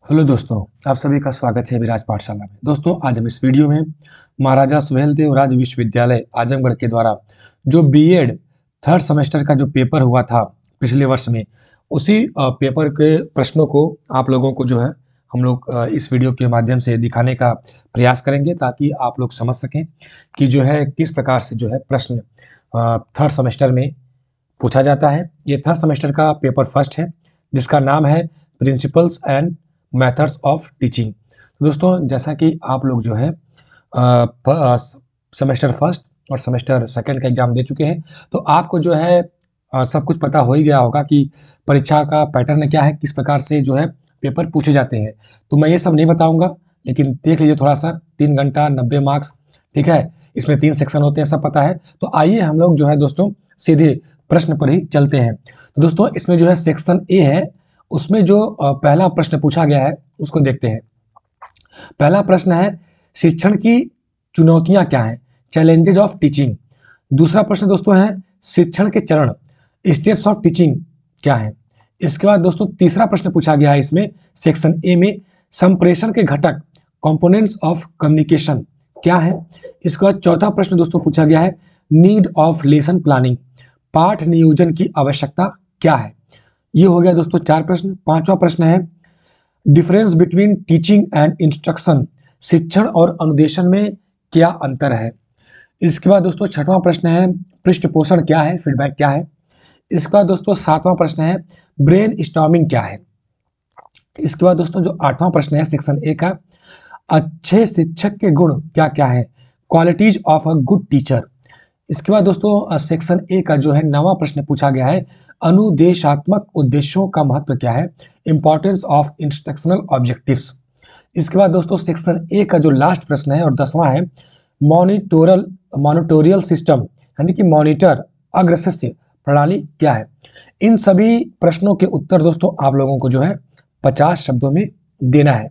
Hello दोस्तों, आप सभी का स्वागत है विराज पाठशाला में। दोस्तों, आज हम इस वीडियो में महाराजा सुहेलदेव राज विश्वविद्यालय आजमगढ़ के द्वारा जो बीएड थर्ड सेमेस्टर का जो पेपर हुआ था पिछले वर्ष में, उसी पेपर के प्रश्नों को आप लोगों को जो है हम लोग इस वीडियो के माध्यम से दिखाने का प्रयास करेंगे, ताकि आप लोग समझ सकें कि जो है किस प्रकार से जो है प्रश्न थर्ड सेमेस्टर में पूछा जाता है। ये थर्ड सेमेस्टर का पेपर फर्स्ट है, जिसका नाम है principles and methods of teaching. दोस्तों, जैसा कि आप लोग जो है सेमेस्टर फर्स्ट और सेमेस्टर सेकंड का एग्जाम दे चुके हैं, तो आपको जो है सब कुछ पता हो ही गया होगा कि परीक्षा का पैटर्न क्या है, किस प्रकार से जो है पेपर पूछे जाते हैं। तो मैं ये सब नहीं बताऊंगा, लेकिन देख लीजिए थोड़ा सा। 3 घंटा 90 मार्क्स, ठीक है। इसमें 3 सेक्शन होते हैं, सब पता है। तो आइए हम लोग जो है दोस्तों सीधे प्रश्न पर ही चलते हैं। तो दोस्तों, इसमें जो है सेक्शन ए है, उसमें जो पहला प्रश्न पूछा गया है उसको देखते हैं। पहला प्रश्न है, शिक्षण की चुनौतियां क्या हैं, चैलेंजेस ऑफ टीचिंग। दूसरा प्रश्न दोस्तों है, शिक्षण के चरण, स्टेप्स ऑफ टीचिंग क्या है। इसके बाद दोस्तों तीसरा प्रश्न पूछा गया है इसमें सेक्शन ए में, संप्रेषण के घटक, कंपोनेंट्स ऑफ कम्युनिकेशन क्या है। इसके बाद चौथा प्रश्न दोस्तों पूछा गया है, नीड ऑफ लेसन प्लानिंग, पाठ नियोजन की आवश्यकता क्या है। ये हो गया दोस्तों 4 प्रश्न। पांचवा प्रश्न है, difference between teaching and instruction, शिक्षण और अनुदेशन में क्या अंतर है। इसके बाद दोस्तों छठवां प्रश्न है, पृष्ठपोषण क्या है, फीडबैक क्या है। इसके बाद दोस्तों सातवां प्रश्न है, ब्रेन स्टॉर्मिंग क्या है। इसके बाद दोस्तों जो आठवां प्रश्न है सेक्शन ए का, अच्छे शिक्षक के गुण क्या क्या है, qualities of a good teacher. इसके बाद दोस्तों सेक्शन ए का जो है 9वां प्रश्न पूछा गया है, अनुदेशात्मक उद्देश्यों का महत्व क्या है, इंपॉर्टेंस ऑफ इंस्ट्रक्शनल ऑब्जेक्टिव्स। इसके बाद दोस्तों सेक्शन ए का जो लास्ट प्रश्न है और 10वां है, मॉनिटोरियल सिस्टम, यानी कि मॉनिटर अग्रशिष्य प्रणाली क्या है। इन सभी प्रश्नों के उत्तर दोस्तों आप लोगों को जो है 50 शब्दों में देना है।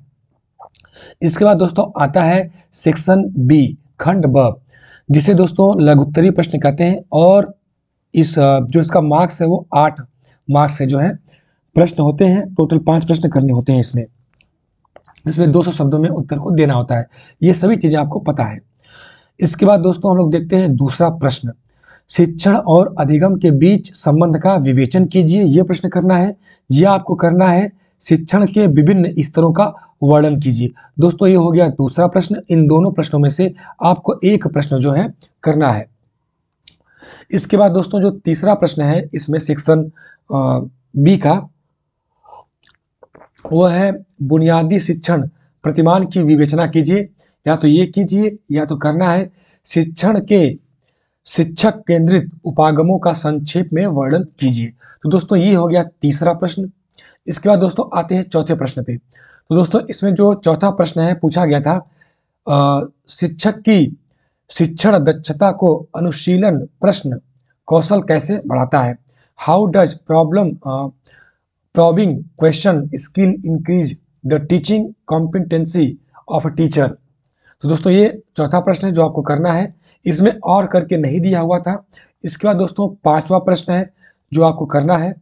इसके बाद दोस्तों आता है सेक्शन बी, खंड ब, जिसे दोस्तों लघुत्तरीय प्रश्न कहते हैं। और इस जो इसका मार्क्स है वो 8 मार्क्स से जो है प्रश्न होते हैं। टोटल 5 प्रश्न करने होते हैं इसमें 200 शब्दों में उत्तर को देना होता है। ये सभी चीज़ें आपको पता है। इसके बाद दोस्तों हम लोग देखते हैं दूसरा प्रश्न, शिक्षण और अधिगम के बीच संबंध का विवेचन कीजिए। यह प्रश्न करना है। यह आपको करना है, शिक्षण के विभिन्न स्तरों का वर्णन कीजिए। दोस्तों ये हो गया दूसरा प्रश्न। इन दोनों प्रश्नों में से आपको एक प्रश्न जो है करना है। इसके बाद दोस्तों जो तीसरा प्रश्न है इसमें सेक्शन बी का, वह है बुनियादी शिक्षण प्रतिमान की विवेचना कीजिए। या तो ये कीजिए या तो करना है, शिक्षण के शिक्षक केंद्रित उपागमों का संक्षेप में वर्णन कीजिए। तो दोस्तों ये हो गया तीसरा प्रश्न। इसके बाद दोस्तों आते हैं चौथे प्रश्न पे। तो दोस्तों इसमें जो चौथा प्रश्न है पूछा गया था, शिक्षक की शिक्षण दक्षता को अनुशीलन प्रश्न कौशल कैसे बढ़ाता है। How does probing question skill increase the teaching competency of a teacher. तो दोस्तों ये चौथा प्रश्न है जो आपको करना है। इसमें और करके नहीं दिया हुआ था। इसके बाद दोस्तों पांचवा प्रश्न है जो आपको करना है,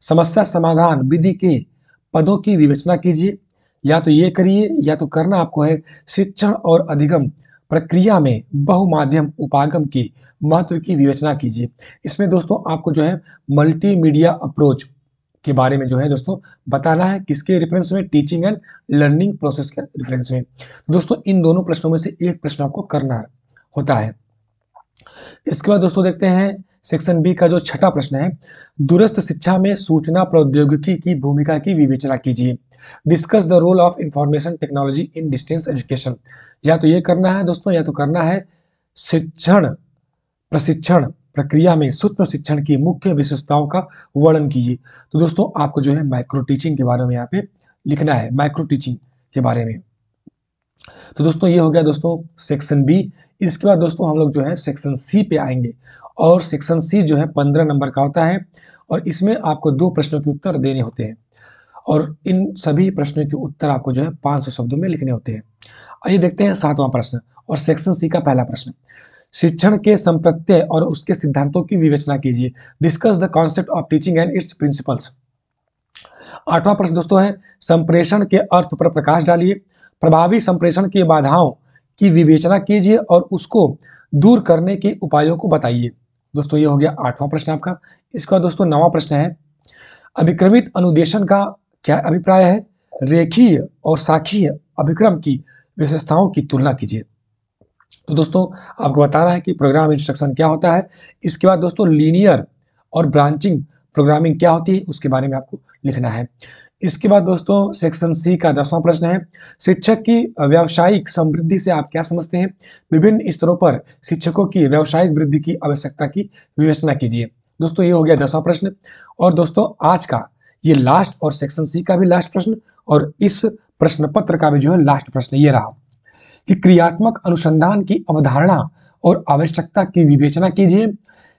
समस्या समाधान विधि के पदों की विवेचना कीजिए। या तो ये करिए या तो करना आपको है, शिक्षण और अधिगम प्रक्रिया में बहुमाध्यम उपागम की महत्व की विवेचना कीजिए। इसमें दोस्तों आपको जो है मल्टीमीडिया अप्रोच के बारे में जो है दोस्तों बताना है। किसके रेफरेंस में, टीचिंग एंड लर्निंग प्रोसेस के रेफरेंस में। दोस्तों इन दोनों प्रश्नों में से एक प्रश्न आपको करना होता है। इसके बाद दोस्तों देखते हैं सेक्शन बी का जो छठा प्रश्न है, दूरस्थ शिक्षा में सूचना प्रौद्योगिकी की भूमिका की विवेचना कीजिए। Discuss the role of information technology in distance education. या तो ये करना है दोस्तों या तो करना है, शिक्षण प्रशिक्षण प्रक्रिया में सूक्ष्म शिक्षण की मुख्य विशेषताओं का वर्णन कीजिए। तो दोस्तों आपको जो है माइक्रो टीचिंग के बारे में यहाँ पे लिखना है, माइक्रो टीचिंग के बारे में। तो दोस्तों ये हो गया दोस्तों सेक्शन बी। इसके बाद दोस्तों हम लोग जो है सेक्शन सी पे आएंगे। और सेक्शन सी जो है 15 नंबर का होता है और इसमें आपको 2 प्रश्नों के उत्तर देने होते हैं और इन सभी प्रश्नों के उत्तर आपको जो है 500 शब्दों में लिखने होते हैं। आइए देखते हैं 7वां प्रश्न और सेक्शन सी का पहला प्रश्न, शिक्षण के संप्रत्यय और उसके सिद्धांतों की विवेचना कीजिए। Discuss the concept of teaching and its principles. 8वां प्रश्न दोस्तों है संप्रेषण के अर्थ पर प्रकाश डालिए। प्रभावी संप्रेषण की बाधाओं की विवेचना कीजिए और उसको दूर करने के उपायों को बताइए। दोस्तों ये हो गया 8वां प्रश्न आपका। इसका दोस्तों 9वां प्रश्न है अभिक्रमित अनुदेशन का क्या अभिप्राय है? रेखीय और साखीय अभिक्रम की विशेषताओं की तुलना कीजिए। तो दोस्तों आपको बता रहा है कि प्रोग्राम इंस्ट्रक्शन क्या होता है। इसके बाद दोस्तों लीनियर और ब्रांचिंग प्रोग्रामिंग क्या होती है उसके बारे में आपको लिखना है। इसके बाद दोस्तों सेक्शन सी का 10वां प्रश्न है शिक्षक की व्यावसायिक समृद्धि से आप क्या समझते हैं? विभिन्न स्तरों पर शिक्षकों की व्यावसायिक वृद्धि की आवश्यकता की विवेचना कीजिए। दोस्तों ये हो गया 10वां प्रश्न। और दोस्तों आज का ये लास्ट और सेक्शन सी का भी लास्ट प्रश्न और इस प्रश्न पत्र का भी जो है लास्ट प्रश्न ये रहा कि क्रियात्मक अनुसंधान की अवधारणा और आवश्यकता की विवेचना कीजिए।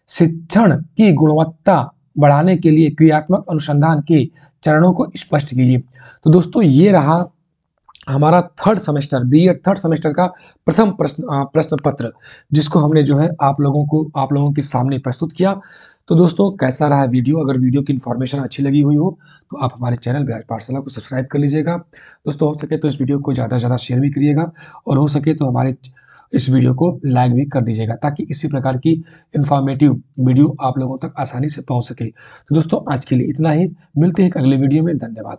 शिक्षण की गुणवत्ता बढ़ाने के लिए क्रियात्मक अनुसंधान के चरणों को स्पष्ट कीजिए। तो दोस्तों ये रहा हमारा third semester BEd third semester का प्रथम प्रश्न पत्र जिसको हमने जो है आप लोगों के सामने प्रस्तुत किया। तो दोस्तों कैसा रहा वीडियो? अगर वीडियो की इन्फॉर्मेशन अच्छी लगी हुई हो तो आप हमारे चैनल ब्रिज पाठशाला को सब्सक्राइब कर लीजिएगा। दोस्तों हो सके तो इस वीडियो को ज़्यादा से ज़्यादा शेयर भी करिएगा और हो सके तो हमारे इस वीडियो को लाइक भी कर दीजिएगा ताकि इसी प्रकार की इन्फॉर्मेटिव वीडियो आप लोगों तक आसानी से पहुंच सके। तो दोस्तों आज के लिए इतना ही, मिलते हैं एक अगले वीडियो में। धन्यवाद।